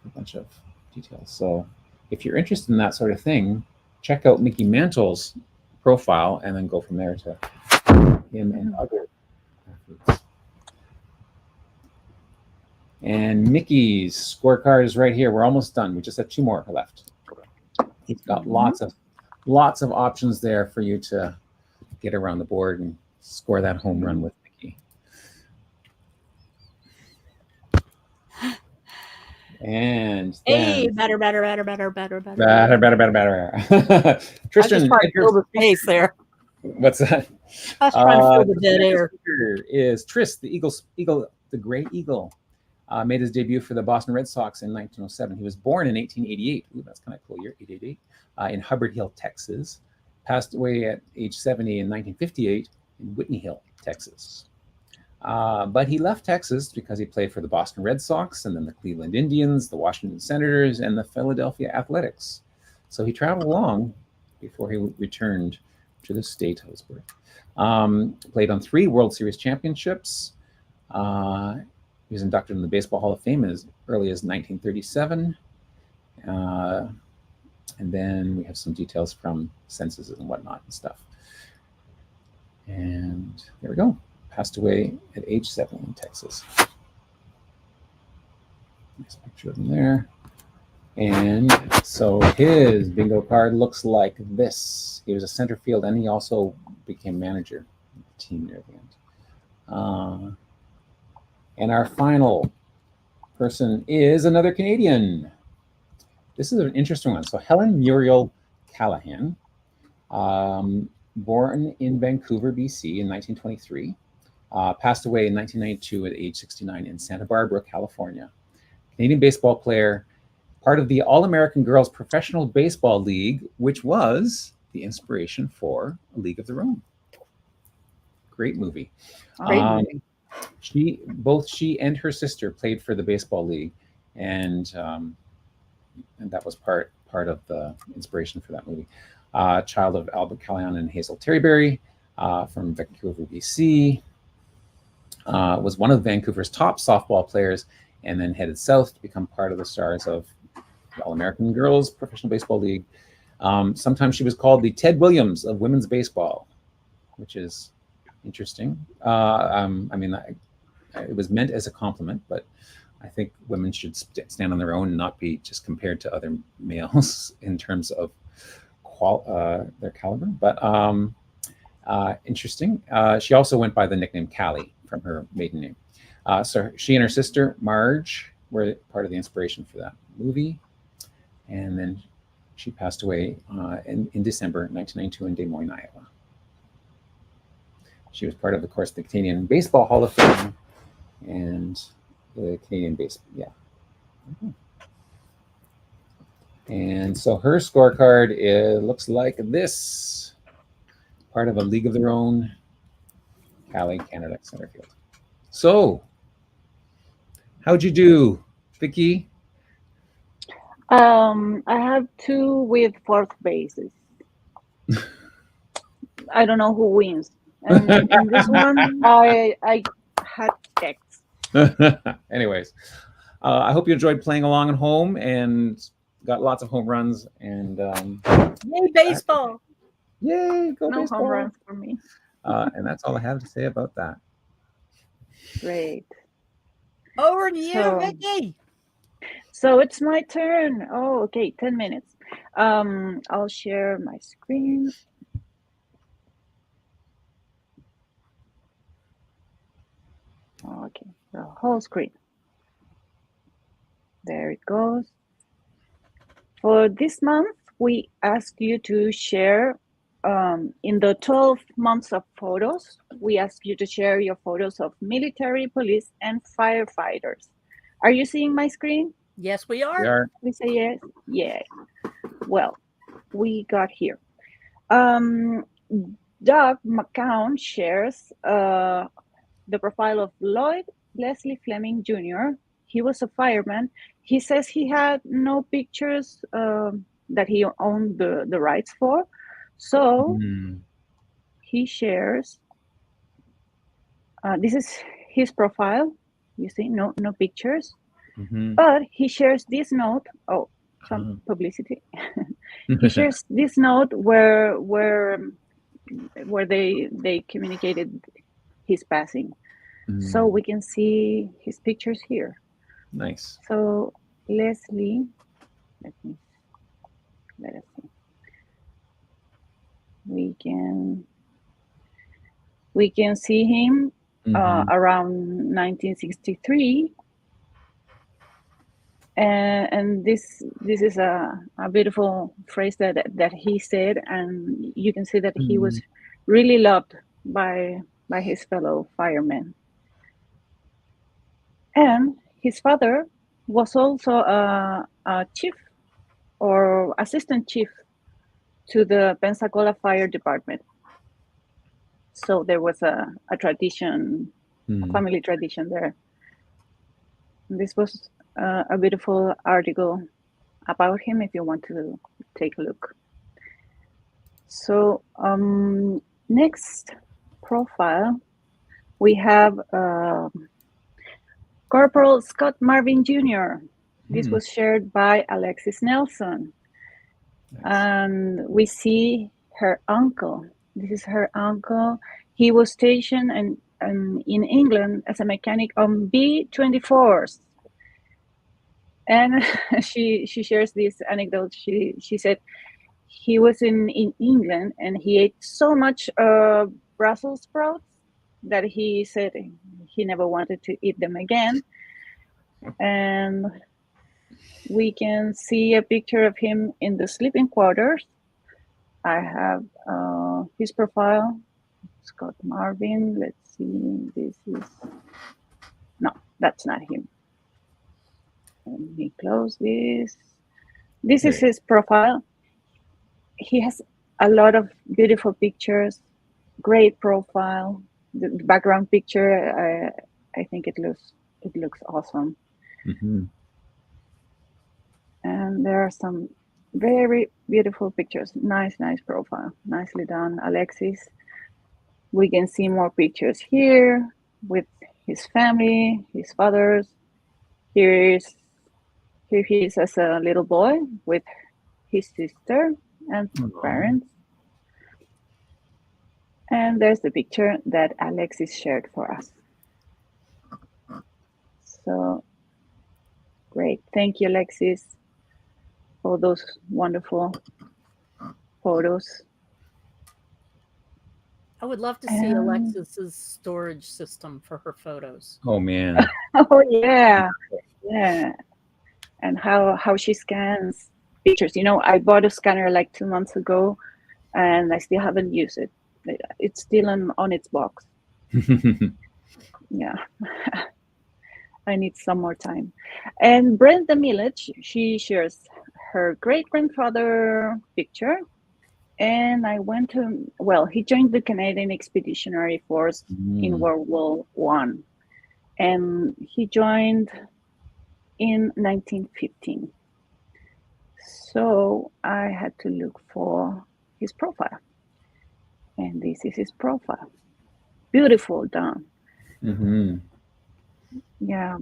A bunch of details. So if you're interested in that sort of thing, check out Mickey Mantle's profile and then go from there to him and other athletes. And Mickey's scorecard is right here. We're almost done. We just have 2 more left. He's got lots of options there for you to get around the board and score that home run with Vicki. And hey, better. Tristan, I just filled the space there. What's that? I was trying to fill the dead air. Is Tris, the Gray Eagle. Made his debut for the Boston Red Sox in 1907. He was born in 1888. Ooh, that's kind of cool year, 888, in Hubbard Hill, Texas. Passed away at age 70 in 1958 in Whitney Hill, Texas. But he left Texas because he played for the Boston Red Sox and then the Cleveland Indians, the Washington Senators, and the Philadelphia Athletics. So he traveled along before he returned to the state of his birth. Played on 3 World Series championships. He was inducted in the Baseball Hall of Fame as early as 1937. And then we have some details from censuses and whatnot and stuff. And there we go. Passed away at age 7 in Texas. Nice picture of him there. And so his bingo card looks like this. He was a center field and he also became manager of the team near the end. And our final person is another Canadian. This is an interesting one. So Helen Muriel Callahan, born in Vancouver, BC in 1923, passed away in 1992 at age 69 in Santa Barbara, California. Canadian baseball player, part of the All-American Girls Professional Baseball League, which was the inspiration for A League of Their Own. Great movie. Great movie. Both she and her sister played for the baseball league, and that was part of the inspiration for that movie. Child of Albert Callahan and Hazel Terryberry from Vancouver, BC. Was one of Vancouver's top softball players, and then headed south to become part of the stars of the All-American Girls Professional Baseball League. Sometimes she was called the Ted Williams of women's baseball, which is interesting. It was meant as a compliment, but I think women should stand on their own and not be just compared to other males in terms of their caliber. But interesting. She also went by the nickname Callie from her maiden name. So she and her sister Marge were part of the inspiration for that movie. And then she passed away in December 1992 in Des Moines, Iowa. She was part of course, the Canadian Baseball Hall of Fame and the Canadian baseball, yeah. And so her scorecard looks like this. Part of A League of Their Own, Callie, Canada, center field. So, How'd you do, Vicki? I have 2 with 4th bases. I don't know who wins. And in this one, I had X. Anyways, I hope you enjoyed playing along at home and got lots of home runs. And Yay, baseball! Yay, go No baseball! home runs for me. And that's all I have to say about that. Great. Over to you, So- Vicki. So it's my turn. Oh, okay, 10 minutes. I'll share my screen. Okay, the whole screen. There it goes. For this month, we asked you to share in the 12 months of photos, we asked you to share your photos of military, police, and firefighters. Are you seeing my screen? Yes, we are. We are. We say yes? Yeah. Well, we got here. Doug McCown shares the profile of Lloyd Leslie Fleming Jr. He was a fireman. He says he had no pictures that he owned the rights for. So he shares, this is his profile. You see, no pictures. But he shares this note. Oh, some publicity. He shares this note where they communicated his passing. So we can see his pictures here. Nice. So Leslie, let us see. We can see him around 1963. And this is a beautiful phrase that he said, and you can see that he was really loved by his fellow firemen. And his father was also a chief or assistant chief to the Pensacola Fire Department. So there was a tradition, family tradition there. And this was a beautiful article about him if you want to take a look. So next profile, we have Corporal Scott Marvin Jr. This was shared by Alexis Nelson. Nice. And we see her uncle. This is her uncle. He was stationed in England as a mechanic on B-24s. And she shares this anecdote. She said he was in England and he ate so much Brussels sprouts that he said he never wanted to eat them again. And we can see a picture of him in the sleeping quarters. I have his profile, Scott Marvin. Let's see, this is, no, that's not him. Let me close this. This is his profile. He has a lot of beautiful pictures, great profile. The background picture, I think it looks awesome. And there are some very beautiful pictures. Nice profile. Nicely done, Alexis. We can see more pictures here with his family, his fathers. Here he is as a little boy with his sister and parents. And there's the picture that Alexis shared for us. So great. Thank you, Alexis, for those wonderful photos. I would love to see Alexis's storage system for her photos. Oh man. Oh yeah. And how she scans pictures. You know, I bought a scanner like 2 months ago, and I still haven't used it. It's still on its box. Yeah. I need some more time. And Brenda Millage, she shares her great-grandfather picture. And I went to, he joined the Canadian Expeditionary Force in World War I. And he joined in 1915. So I had to look for his profile. And this is his profile. Beautiful done. Mm-hmm. Yeah.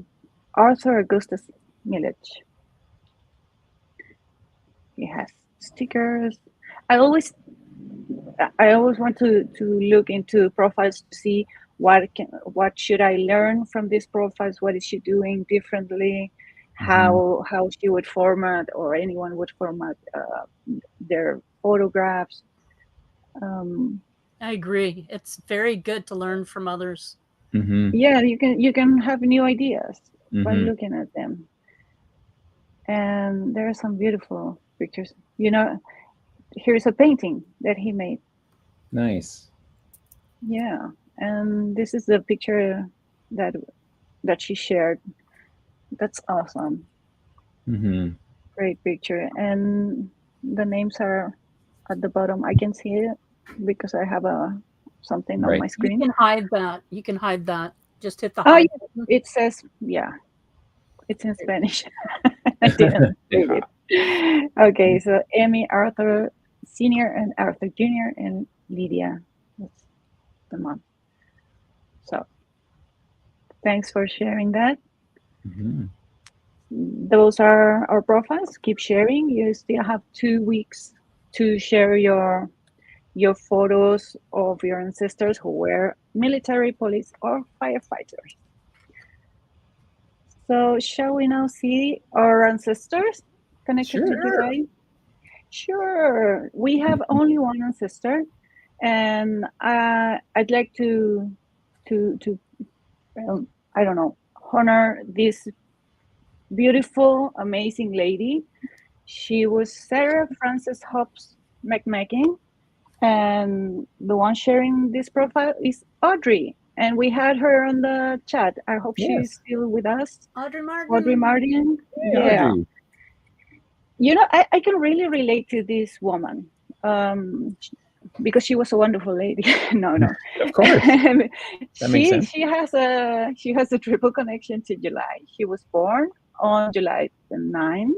Arthur Augustus Milledge. He has stickers. I always want to look into profiles to see what should I learn from these profiles, what is she doing differently, how she would format, or anyone would format their photographs. I agree. It's very good to learn from others. Mm-hmm. Yeah, you can have new ideas by Mm-hmm. looking at them. And there are some beautiful pictures. You know, here's a painting that he made. Nice. Yeah, and this is the picture that she shared. That's awesome. Mm-hmm. Great picture. And the names are at the bottom. I can see it because I have something on my You screen. can hide that. You can hide that. Just hit the Oh, hide. yeah. It says, yeah, it's in Spanish. I didn't read it. Okay, so Emmy, Arthur Sr. and Arthur Jr. and Lydia. That's the mom. So thanks for sharing that. Mm-hmm. Those are our profiles. Keep sharing. You still have 2 weeks to share your photos of your ancestors who were military, police, or firefighters. So shall we now see our ancestors connected to July? Sure. We have only one ancestor, and I'd like to I don't know, honor this beautiful, amazing lady. She was Sarah Frances Hobbs McMakin, and the one sharing this profile is Audrey. And we had her on the chat. I hope she's still with us. Audrey Martin. Audrey Martin. Yeah. Audrey. You know, I can really relate to this woman because she was a wonderful lady. No. Of course. That makes sense. She has a triple connection to July. She was born on July the 9th,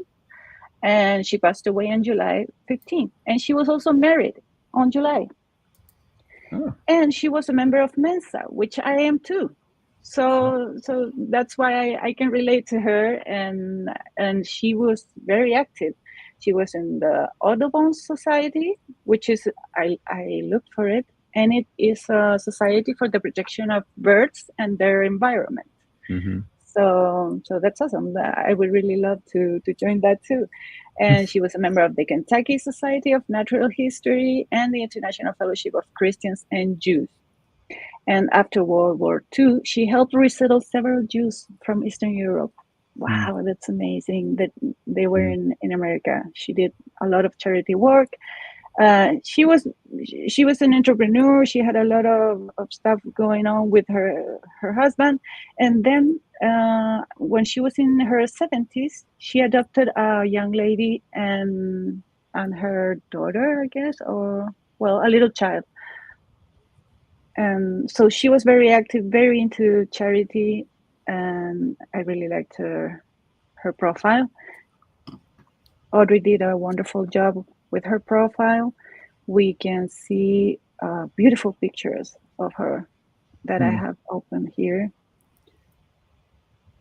and she passed away on July 15th. And she was also married on July. Oh. And she was a member of Mensa, which I am too. So that's why I can relate to her, and she was very active. She was in the Audubon Society, which is I looked for it, and it is a society for the protection of birds and their environment. Mm-hmm. So that's awesome. I would really love to join that too. And she was a member of the Kentucky Society of Natural History and the International Fellowship of Christians and Jews. And after World War II, she helped resettle several Jews from Eastern Europe. Wow, that's amazing that they were in America. She did a lot of charity work. She was an entrepreneur. She had a lot of stuff going on with her husband. And then when she was in her 70s, she adopted a young lady and her daughter, I guess, or, well, a little child. And so she was very active, very into charity, and I really liked her profile. Audrey did a wonderful job with her profile. We can see beautiful pictures of her that I have open here.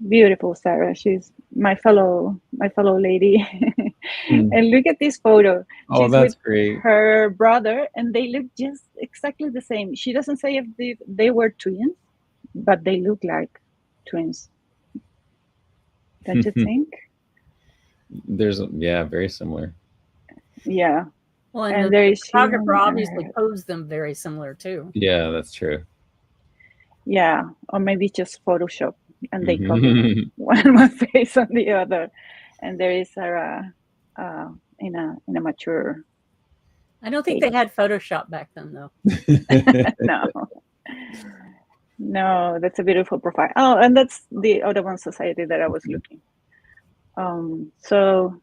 Beautiful Sarah. She's my fellow lady. And look at this photo. Oh, she's that's with great. Her brother, and they look just exactly the same. She doesn't say if they were twins, but they look like twins. Don't you think? Very similar. Yeah. Well, and the photographer obviously posed them very similar too. Yeah, that's true. Yeah, or maybe just Photoshop, and they copied one face on the other. And there is Sarah in a mature. I don't think they had Photoshop back then, though. No, that's a beautiful profile. Oh, and that's the Audubon Society that I was looking. So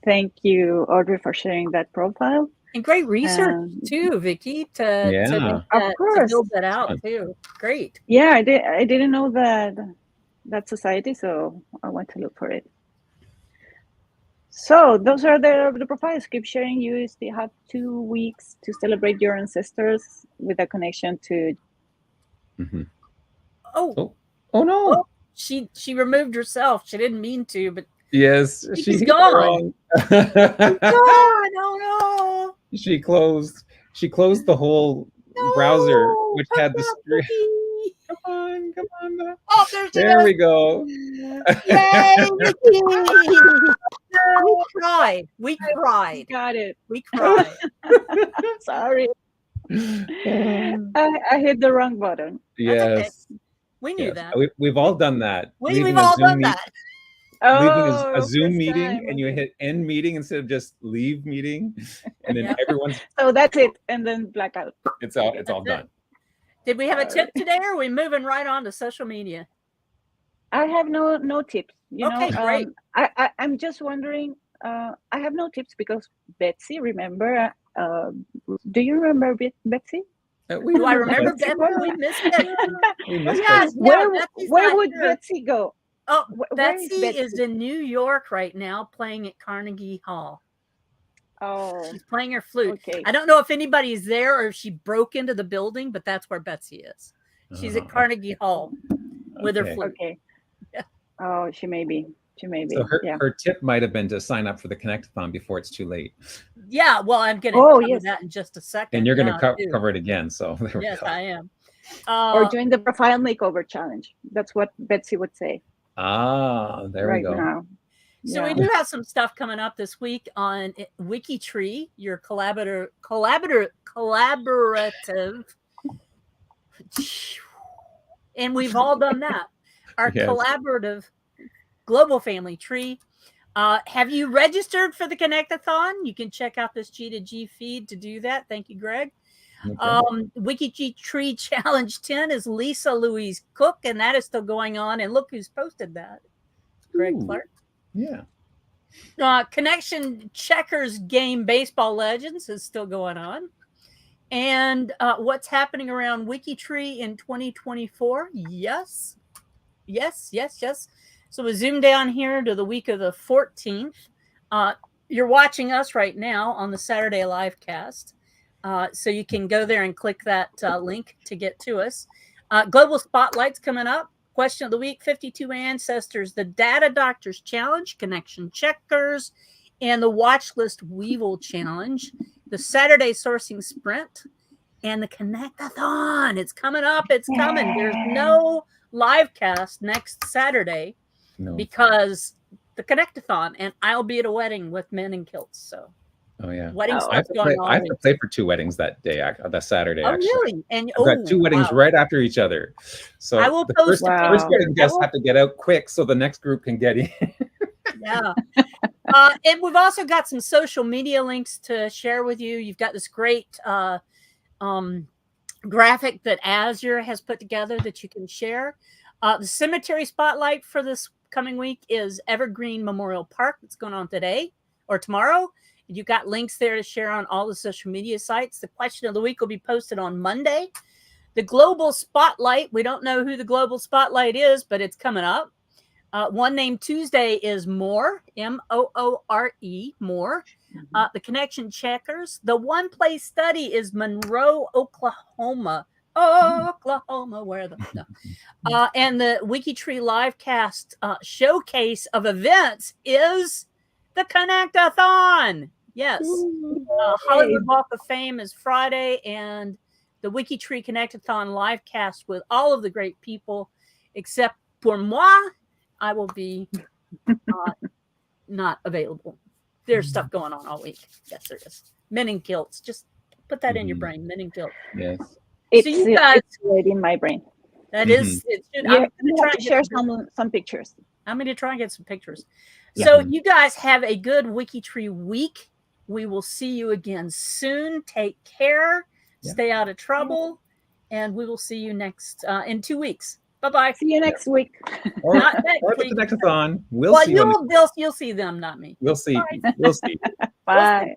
thank you, Audrey, for sharing that profile. And great research too, Vicki, to build that out too. Great. Yeah, I didn't know that that society, so I want to look for it. So those are the profiles. Keep sharing. You still have 2 weeks to celebrate your ancestors with a connection to. Mhm. Oh, Oh no! oh, she removed herself. She didn't mean to, but Yes, she's she hit gone. wrong. God, oh no! She closed the whole browser, which had the stream. Vicki. Come on. Oh, there she There is. we go. Yay, Vicki! We cried. Got it. We cried. Sorry, I hit the wrong button. That's okay. Yes. We knew Yes. that. We've all done that. We've all done that. Leaving Oh, a Zoom first meeting time, and you okay. hit end meeting instead of just leave meeting, and then Yeah. everyone's So that's it, and then blackout. it's all That's done. Did we have a tip today, or are we moving right on to social media? I have no tips. Okay, great. I'm just wondering. I have no tips because Betsy. Remember? Do you remember Betsy? Do I remember Betsy? We missed it. Yes. Where would Betsy go? Oh, where is Betsy is in New York right now, playing at Carnegie Hall. Oh, She's playing her flute. okay. I don't know if anybody is there or if she broke into the building, but that's where Betsy is. She's at Carnegie Hall with her flute. Okay. Yeah. Oh, she may be. So her tip might have been to sign up for the Connect-a-thon before it's too late. Yeah, well, I'm going to cover that in just a second. And you're going to cover it again. So yes, I am. Or join the profile makeover challenge. That's what Betsy would say. There we go. Now. So we do have some stuff coming up this week on WikiTree, your collaborative. And we've all done that. Our collaborative global family tree. Have you registered for the Connect-a-thon? You can check out this G2G feed to do that. Thank you, Greg. Okay. WikiTree Challenge 10 is Lisa Louise Cook, and that is still going on. And look who's posted that. Greg Clark. Yeah. Connection Checkers Game Baseball Legends is still going on. And what's happening around WikiTree in 2024? Yes. So we zoom down here to the week of the 14th. You're watching us right now on the Saturday LiveCast. So you can go there and click that link to get to us. Global Spotlight's coming up. Question of the week, 52 Ancestors, the Data Doctors Challenge, Connection Checkers, and the Watch List Weevil Challenge, the Saturday Sourcing Sprint, and the Connect-a-thon. It's coming up. It's coming. There's no LiveCast next Saturday because the Connect-a-thon, and I'll be at a wedding with men in kilts. So, wedding stuff going on. I have to play for 2 weddings that day, that Saturday. Oh, really? And I've got 2 weddings right after each other. So I will post the first wedding guests have to get out quick so the next group can get in. Yeah. And we've also got some social media links to share with you. You've got this great graphic that Azure has put together that you can share. The cemetery spotlight for this coming week is Evergreen Memorial Park. It's going on today or tomorrow. You've got links there to share on all the social media sites. The question of the week will be posted on Monday. The Global Spotlight, we don't know who the Global Spotlight is, but it's coming up. One named Tuesday is Moore, M-O-O-R-E, Moore. The Connection Checkers. The One Place Study is Monroe, Oklahoma. Oklahoma, where the no. And the WikiTree LiveCast showcase of events is the Connect-a-thon. Yes. Hollywood Walk of Fame is Friday, and the WikiTree Connect-a-thon LiveCast with all of the great people, except for moi, I will be not available. There's stuff going on all week. Yes, there is. Men in kilts. Just put that in your brain. Men in kilts. Yes. It's in my brain. That is. I'm going to try to share some pictures. I'm going to try and get some pictures. Yeah. So you guys have a good WikiTree week. We will see you again soon. Take care. Yeah. Stay out of trouble. And we will see you next in 2 weeks. Bye-bye. See you next week. Or the Connect-a-thon. We'll see you'll see them, not me. We'll see. Bye. We'll see. Bye.